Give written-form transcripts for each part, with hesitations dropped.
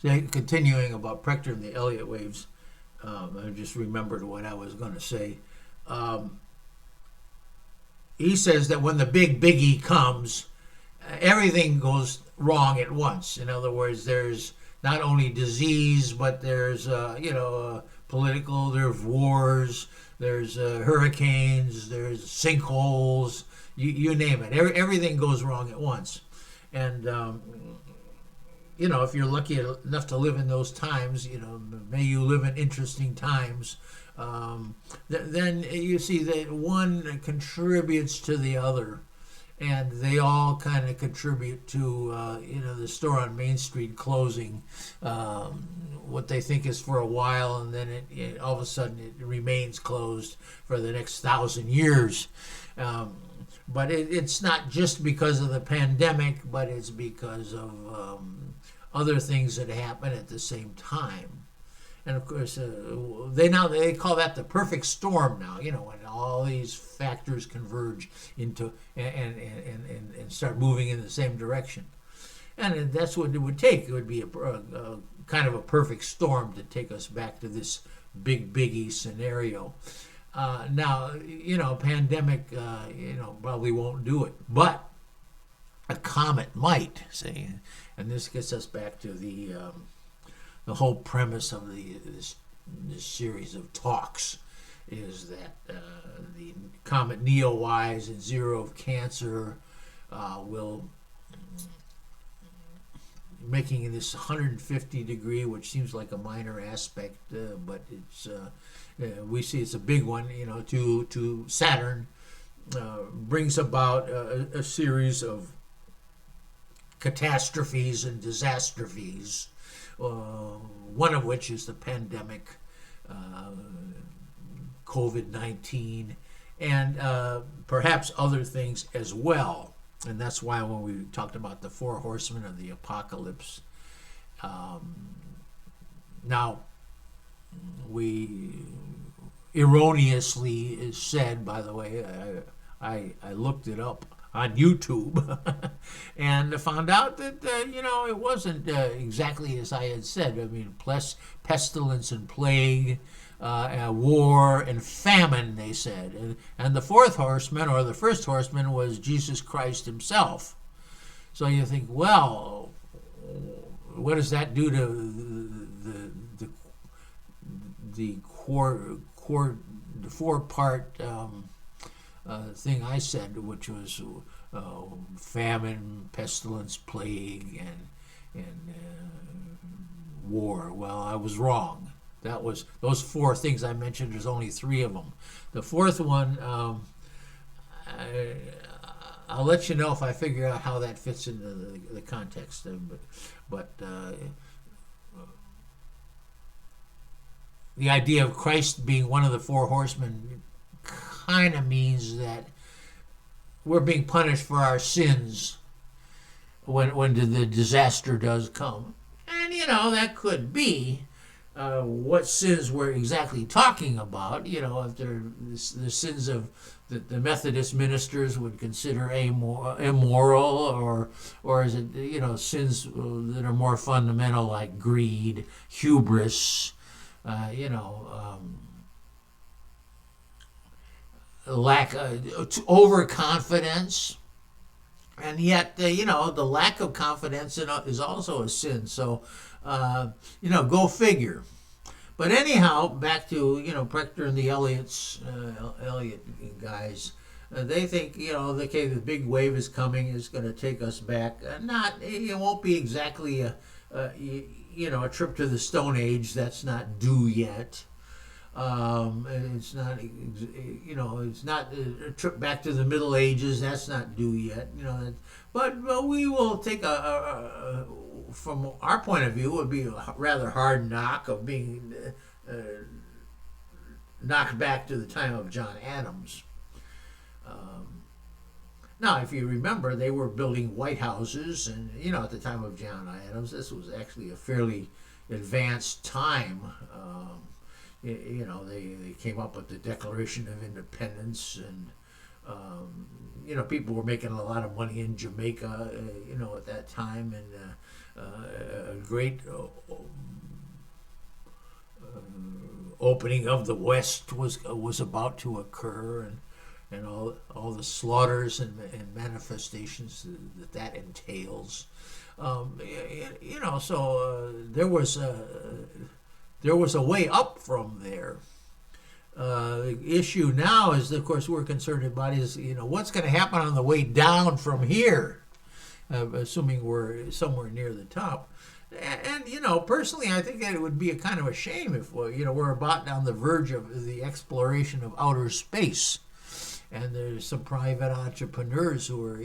Continuing about Prechter and the Elliott waves, I just remembered what I was going to say. Um, he says that when the big biggie comes, everything goes wrong at once. In other words, there's not only disease, but there's political. There's wars. There's hurricanes. There's sinkholes. You name it. Everything goes wrong at once, and if you're lucky enough to live in those times, may you live in interesting times. Then you see that one contributes to the other, and they all kind of contribute to the store on Main Street closing. What they think is for a while, and then all of a sudden it remains closed for the next 1,000 years. But it's not just because of the pandemic, but it's because of other things that happen at the same time. And of course, they call that the perfect storm now. When all these factors converge into and start moving in the same direction, and that's what it would take. It would be a kind of a perfect storm to take us back to this big biggie scenario. Now, pandemic, probably won't do it, but a comet might. See, and this gets us back to the whole premise of this series of talks is that the comet Neowise and Zero of Cancer will making this 150 degree, which seems like a minor aspect, but it's we see it's a big one, to Saturn, brings about a series of catastrophes and disastrophes, one of which is the pandemic, COVID-19, and perhaps other things as well. And that's why when we talked about the four horsemen of the apocalypse, now we erroneously said, by the way, I looked it up on YouTube and found out that, it wasn't exactly as I had said. I mean, pestilence and plague, war and famine, they said. And the fourth horseman, or the first horseman, was Jesus Christ himself. So you think, well, what does that do to the four-part thing I said, which was famine, pestilence, plague, and war? Well, I was wrong. That was those four things I mentioned. There's only three of them. The fourth one, I'll let you know if I figure out how that fits into the context. But the idea of Christ being one of the four horsemen kind of means that we're being punished for our sins when the disaster does come. And, that could be what sins we're exactly talking about. If they're the sins of the Methodist ministers would consider immoral, or is it, sins that are more fundamental like greed, hubris, lack of overconfidence, and yet the lack of confidence is also a sin. So go figure. But anyhow, back to Prechter and the Elliott guys. They think the big wave is coming, is going to take us back. It won't be exactly a trip to the Stone Age. That's not due yet. It's not it's not a trip back to the Middle Ages. That's not due yet. But we will take from our point of view, it would be a rather hard knock of being knocked back to the time of John Adams. Now, if you remember, they were building White Houses, and at the time of John Adams, this was actually a fairly advanced time. They came up with the Declaration of Independence, and people were making a lot of money in Jamaica, at that time, and a great opening of the West was about to occur, and all the slaughters and manifestations that entails. So there was a way up from there. The issue now is, of course, we're concerned about is what's going to happen on the way down from here, assuming we're somewhere near the top. And personally, I think that it would be a kind of a shame if we're about on the verge of the exploration of outer space, and there's some private entrepreneurs who are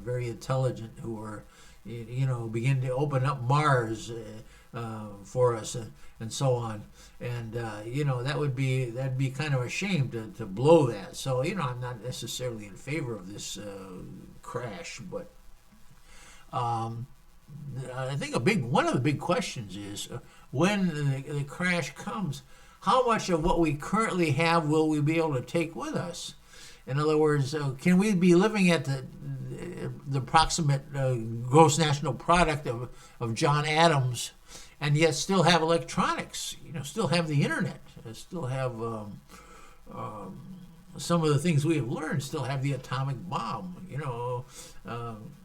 very intelligent, who are begin to open up Mars for us, and so on. And that'd be kind of a shame to blow that. So I'm not necessarily in favor of this crash, but I think one of the big questions is when the crash comes, how much of what we currently have will we be able to take with us? In other words, can we be living at the approximate gross national product of John Adams, and yet still have electronics? Still have the internet, still have some of the things we have learned, still have the atomic bomb,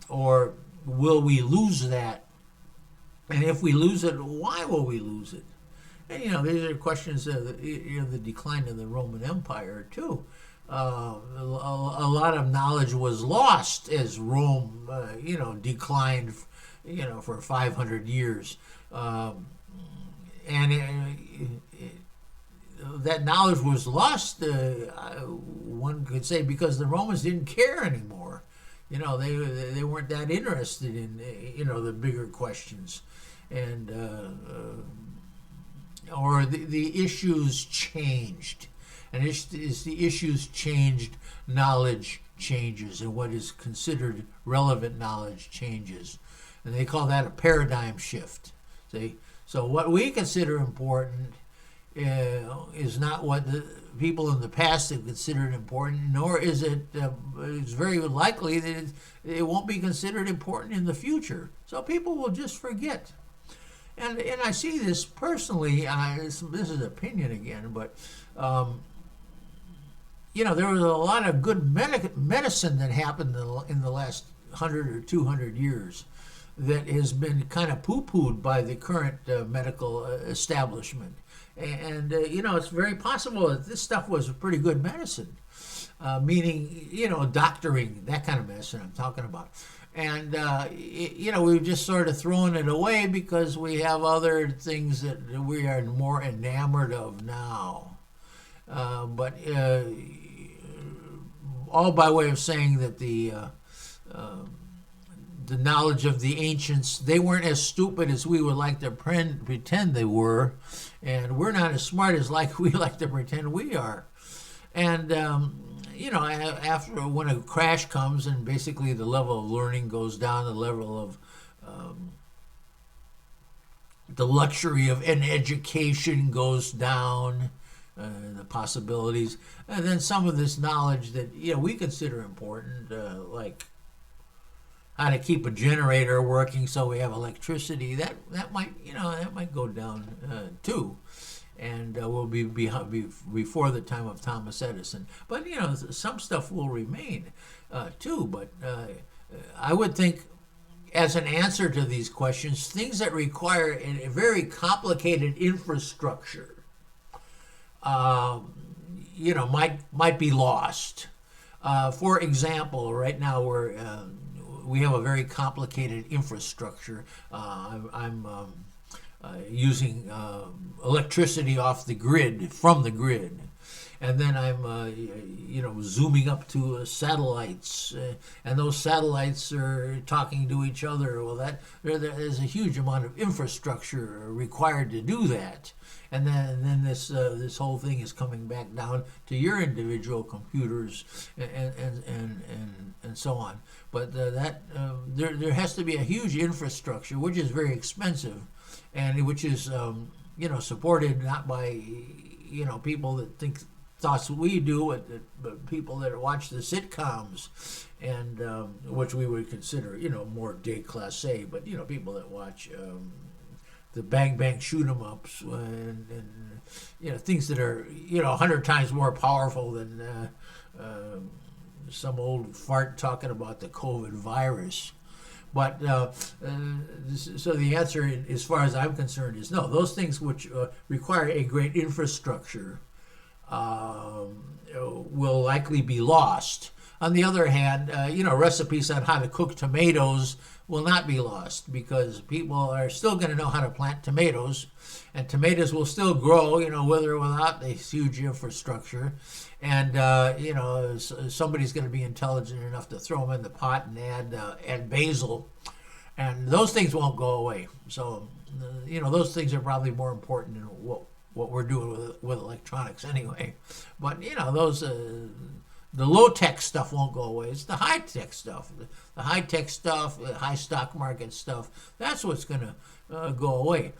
or will we lose that? And if we lose it, why will we lose it? And these are questions of the decline of the Roman Empire too. A lot of knowledge was lost as Rome, declined, for 500 years, and that knowledge was lost. One could say because the Romans didn't care anymore. They weren't that interested in the bigger questions, and or the issues changed. And as the issues changed, knowledge changes, and what is considered relevant knowledge changes. And they call that a paradigm shift. See? So what we consider important is not what the people in the past have considered important, nor is it, it's very likely that it won't be considered important in the future. So people will just forget. And I see this personally, this is opinion again, but there was a lot of good medicine that happened in the last 100 or 200 years that has been kind of poo-pooed by the current medical establishment. And it's very possible that this stuff was pretty good medicine, meaning, doctoring, that kind of medicine I'm talking about. And, we've just sort of thrown it away because we have other things that we are more enamored of now. But all by way of saying that the knowledge of the ancients, they weren't as stupid as we would like to pretend they were, and we're not as smart as we like to pretend we are. And after when a crash comes and basically the level of learning goes down, the level of the luxury of an education goes down, the possibilities, and then some of this knowledge that we consider important, like how to keep a generator working so we have electricity, that might go down too, and will be before the time of Thomas Edison. But some stuff will remain too. But I would think, as an answer to these questions, things that require a very complicated infrastructure might be lost. For example, right now we have a very complicated infrastructure. I'm using electricity off the grid, from the grid, and then I'm zooming up to satellites, and those satellites are talking to each other. Well, there's a huge amount of infrastructure required to do that. And then this whole thing is coming back down to your individual computers and so on. But there has to be a huge infrastructure, which is very expensive, and which is supported not by people that think thoughts we do with people that watch the sitcoms, and which we would consider, more déclassé, but people that watch the bang bang shoot 'em ups, and things that are 100 times more powerful than some old fart talking about the COVID virus. But so the answer, as far as I'm concerned, is no. Those things which require a great infrastructure will likely be lost. On the other hand, recipes on how to cook tomatoes will not be lost, because people are still going to know how to plant tomatoes, and tomatoes will still grow, with or without this huge infrastructure. And somebody's going to be intelligent enough to throw them in the pot and add basil, and those things won't go away. So those things are probably more important than what we're doing with electronics anyway. But those the low tech stuff won't go away. It's the high tech stuff, the high tech stuff, the high stock market stuff. That's what's going to go away.